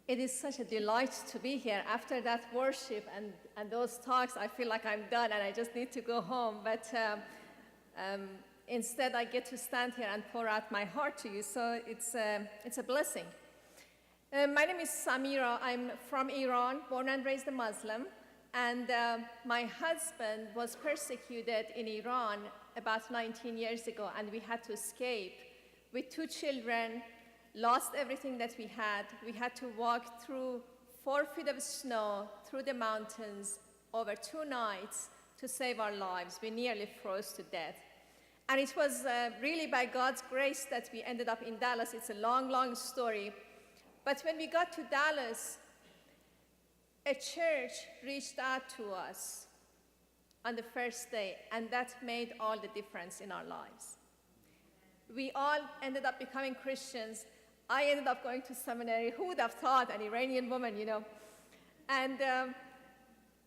It is such a delight to be here. After that worship and those talks, I feel like I'm done and I just need to go home. But instead, I get to stand here and pour out my heart to you, so it's a blessing. My name is Samira. I'm from Iran, born and raised a Muslim. And my husband was persecuted in Iran about 19 years ago, and we had to escape with 2 children, lost everything that we had. We had to walk through 4 feet of snow, through the mountains, over 2 nights to save our lives. We nearly froze to death. And it was really by God's grace that we ended up in Dallas. It's a long, long story. But when we got to Dallas, a church reached out to us on the first day, and that made all the difference in our lives. We all ended up becoming Christians. I ended up going to seminary. Who would have thought, an Iranian woman, you know? And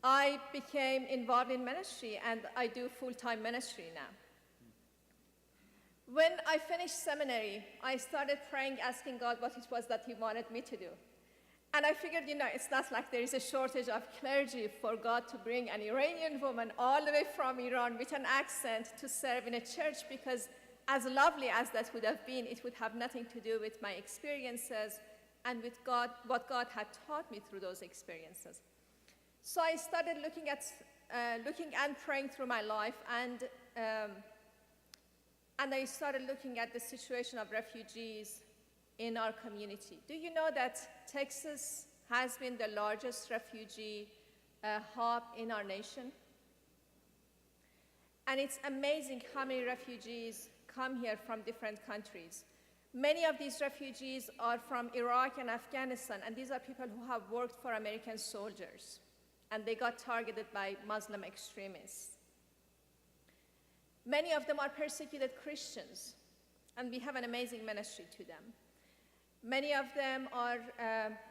I became involved in ministry, and I do full-time ministry now. When I finished seminary, I started praying, asking God what it was that He wanted me to do. And I figured, you know, it's not like there is a shortage of clergy for God to bring an Iranian woman all the way from Iran with an accent to serve in a church, because as lovely as that would have been, it would have nothing to do with my experiences and with God, what God had taught me through those experiences. So I started looking and praying through my life, and I started looking at the situation of refugees in our community. Do you know that Texas has been the largest refugee hub in our nation? And it's amazing how many refugees come here from different countries. Many of these refugees are from Iraq and Afghanistan, and these are people who have worked for American soldiers, and they got targeted by Muslim extremists. Many of them are persecuted Christians, and we have an amazing ministry to them. Many of them are,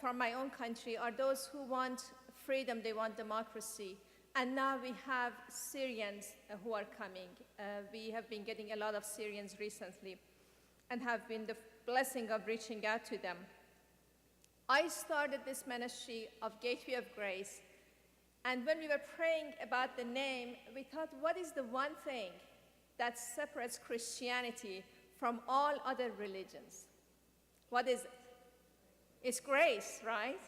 from my own country, are those who want freedom, they want democracy. And now we have Syrians who are coming. We have been getting a lot of Syrians recently and have been the blessing of reaching out to them. I started this ministry of Gateway of Grace, and when we were praying about the name, we thought, what is the one thing that separates Christianity from all other religions? What is it? It's grace, right?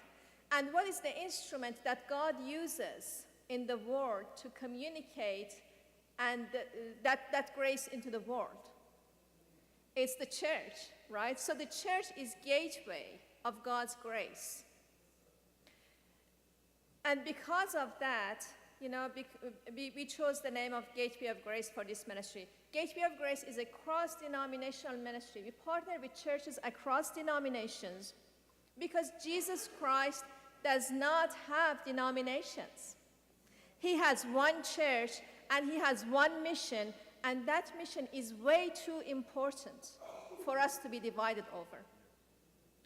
And what is the instrument that God uses in the world to communicate and that grace into the world? It's the church, right? So the church is gateway of God's grace. And because of that, you know, we chose the name of Gateway of Grace for this ministry. Gateway of Grace is a cross-denominational ministry. We partner with churches across denominations because Jesus Christ does not have denominations. He has one church and He has one mission, and that mission is way too important for us to be divided over.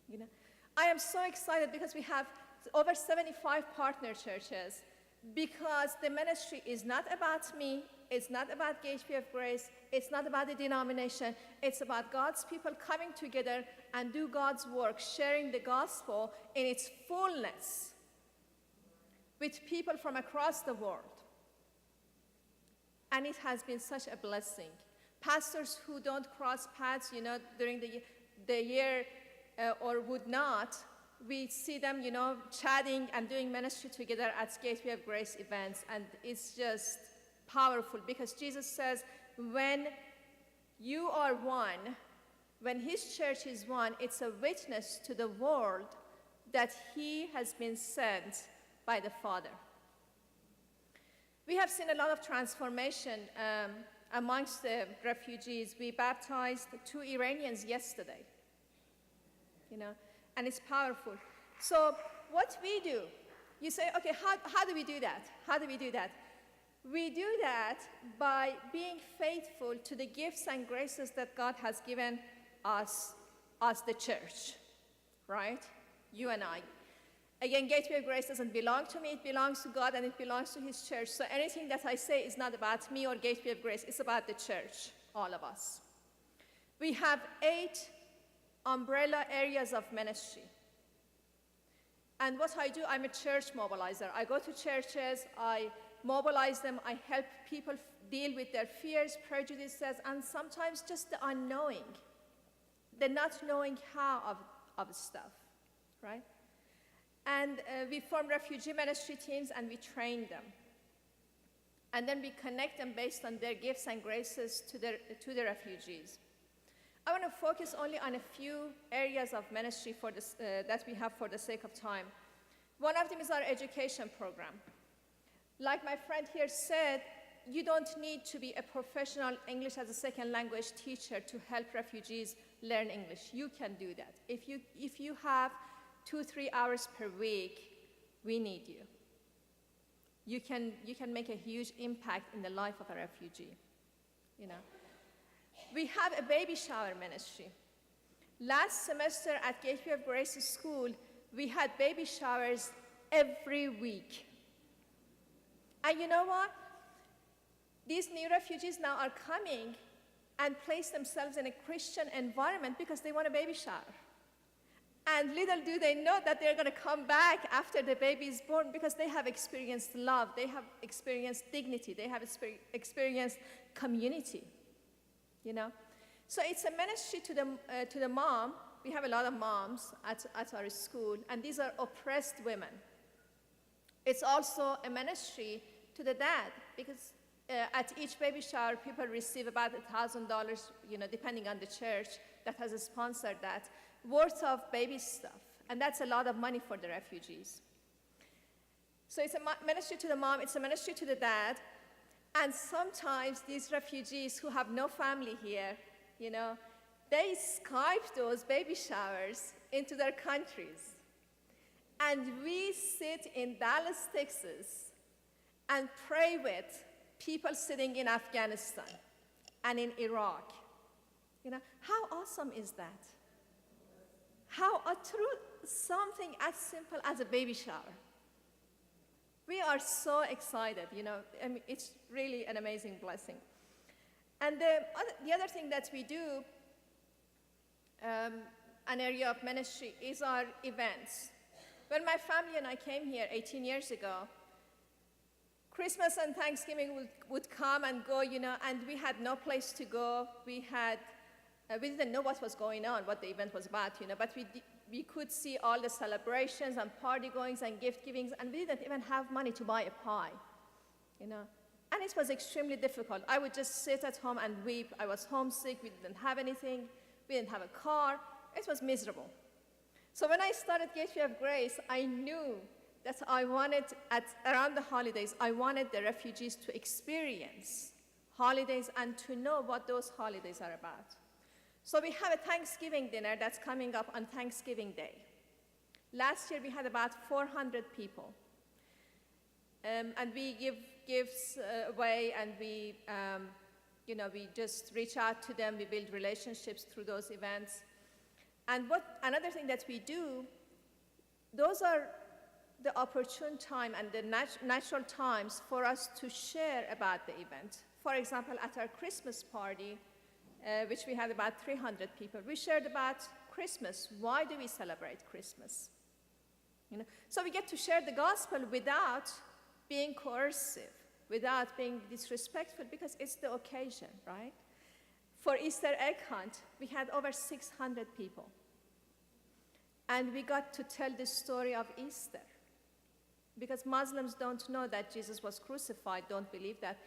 You know, I am so excited because we have over 75 partner churches, because the ministry is not about me, it's not about Gateway of Grace, it's not about the denomination, it's about God's people coming together and do God's work, sharing the gospel in its fullness with people from across the world. And it has been such a blessing. Pastors who don't cross paths, you know, during the year or would not, we see them, you know, chatting and doing ministry together at Gateway of Grace events, and it's just powerful because Jesus says, when you are one, when His church is one, it's a witness to the world that He has been sent by the Father. We have seen a lot of transformation amongst the refugees. We baptized 2 Iranians yesterday, you know, and it's powerful. So what we do, you say, okay, how do we do that? How do we do that? We do that by being faithful to the gifts and graces that God has given us as the church, right? You and I. Again, Gateway of Grace doesn't belong to me, it belongs to God and it belongs to His church. So anything that I say is not about me or Gateway of Grace, it's about the church, all of us. We have 8 umbrella areas of ministry. And what I do, I'm a church mobilizer. I go to churches, I mobilize them, I help people deal with their fears, prejudices, and sometimes just the unknowing, the not knowing how of stuff, right? And we form refugee ministry teams and we train them. And then we connect them based on their gifts and graces to the refugees. I want to focus only on a few areas of ministry for this, that we have for the sake of time. One of them is our education program. Like my friend here said, you don't need to be a professional English as a second language teacher to help refugees learn English. You can do that. If you have 2-3 hours per week, we need you. You can make a huge impact in the life of a refugee, you know. We have a baby shower ministry. Last semester at Gateway of Grace School, we had baby showers every week. And you know what? These new refugees now are coming and place themselves in a Christian environment because they want a baby shower. And little do they know that they're going to come back after the baby is born because they have experienced love, they have experienced dignity, they have experienced community, you know? So it's a ministry to the mom. We have a lot of moms at our school, and these are oppressed women. It's also a ministry to the dad because at each baby shower, people receive about $1,000, you know, depending on the church that has sponsored that, worth of baby stuff. And that's a lot of money for the refugees. So it's a ministry to the mom, it's a ministry to the dad. And sometimes these refugees who have no family here, you know, they Skype those baby showers into their countries. And we sit in Dallas, Texas, and pray with people sitting in Afghanistan and in Iraq. You know, how awesome is that? How through something as simple as a baby shower. We are so excited, you know, I mean, it's really an amazing blessing. And the other thing that we do, an area of ministry, is our events. When my family and I came here 18 years ago, Christmas and Thanksgiving would come and go, you know, and we had no place to go. We didn't know what was going on, what the event was about, you know, but we could see all the celebrations and party goings and gift givings, and we didn't even have money to buy a pie, you know. And it was extremely difficult. I would just sit at home and weep. I was homesick, we didn't have anything, we didn't have a car. It was miserable. So when I started Gateway of Grace, I knew that I wanted, around the holidays, I wanted the refugees to experience holidays and to know what those holidays are about. So we have a Thanksgiving dinner that's coming up on Thanksgiving Day. Last year we had about 400 people. And we give gifts away, and we, you know, we just reach out to them, we build relationships through those events. And another thing that we do, those are the opportune time and the natural times for us to share about the event. For example, at our Christmas party, which we had about 300 people, we shared about Christmas. Why do we celebrate Christmas? You know? So we get to share the gospel without being coercive, without being disrespectful, because it's the occasion, right? For Easter egg hunt, we had over 600 people. And we got to tell the story of Easter, because Muslims don't know that Jesus was crucified, don't believe that,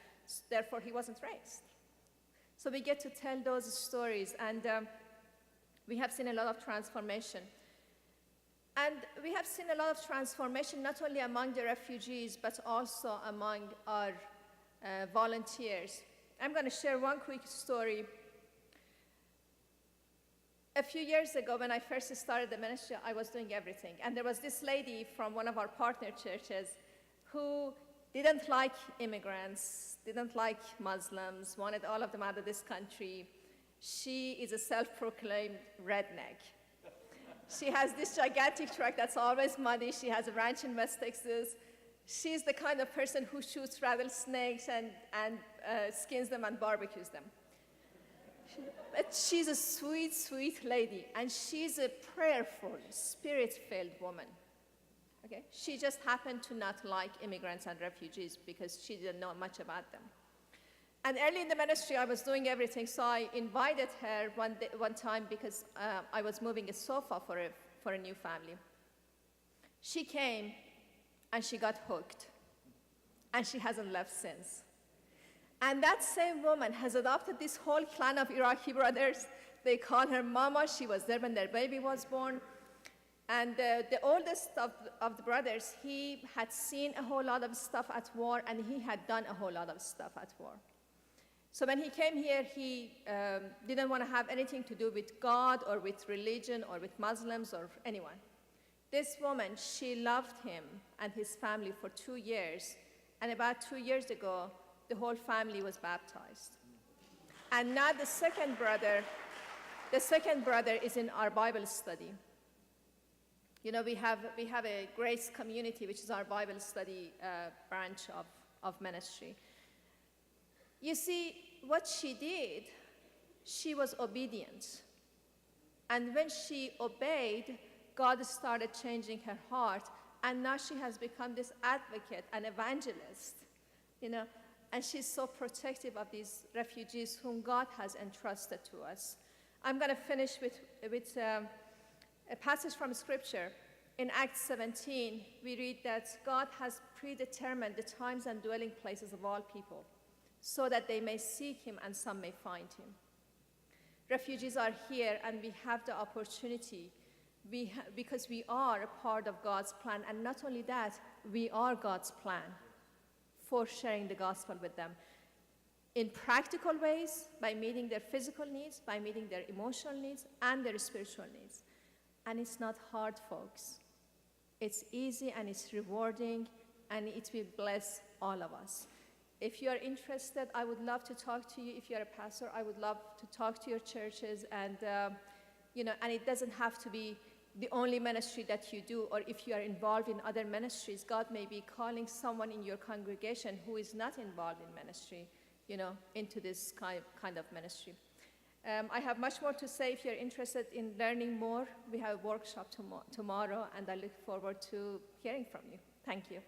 therefore he wasn't raised. So we get to tell those stories, and we have seen a lot of transformation. And we have seen a lot of transformation, not only among the refugees, but also among our volunteers. I'm going to share one quick story. A few years ago, when I first started the ministry, I was doing everything. And there was this lady from one of our partner churches who didn't like immigrants, didn't like Muslims, wanted all of them out of this country. She is a self-proclaimed redneck. She has this gigantic truck that's always muddy. She has a ranch in West Texas. She's the kind of person who shoots rattlesnakes and skins them and barbecues them. But she's a sweet, sweet lady, and she's a prayerful, spirit-filled woman. Okay? She just happened to not like immigrants and refugees because she didn't know much about them. And early in the ministry, I was doing everything, so I invited her one time because I was moving a sofa for a new family. She came, and she got hooked, and she hasn't left since. And that same woman has adopted this whole clan of Iraqi brothers. They call her Mama. She was there when their baby was born. And the oldest of the brothers, he had seen a whole lot of stuff at war, and he had done a whole lot of stuff at war. So when he came here, he didn't want to have anything to do with God or with religion or with Muslims or anyone. This woman, she loved him and his family for 2 years. And about 2 years ago, the whole family was baptized. And now the second brother is in our Bible study. You know, we have a Grace community, which is our Bible study branch of ministry. You see, what she did, she was obedient. And when she obeyed, God started changing her heart, and now she has become this advocate, an evangelist, you know, and she's so protective of these refugees whom God has entrusted to us. I'm going to finish with a passage from Scripture. In Acts 17, we read that God has predetermined the times and dwelling places of all people, so that they may seek him and some may find him. Refugees are here, and we have the opportunity because we are a part of God's plan, and not only that, we are God's plan for sharing the gospel with them in practical ways, by meeting their physical needs, by meeting their emotional needs, and their spiritual needs. And it's not hard, folks. It's easy, and it's rewarding, and it will bless all of us. If you are interested, I would love to talk to you. If you're a pastor, I would love to talk to your churches, and and it doesn't have to be the only ministry that you do, or if you are involved in other ministries, God may be calling someone in your congregation who is not involved in ministry, into this kind of ministry. I have much more to say. If you're interested in learning more, we have a workshop tomorrow, and I look forward to hearing from you. Thank you.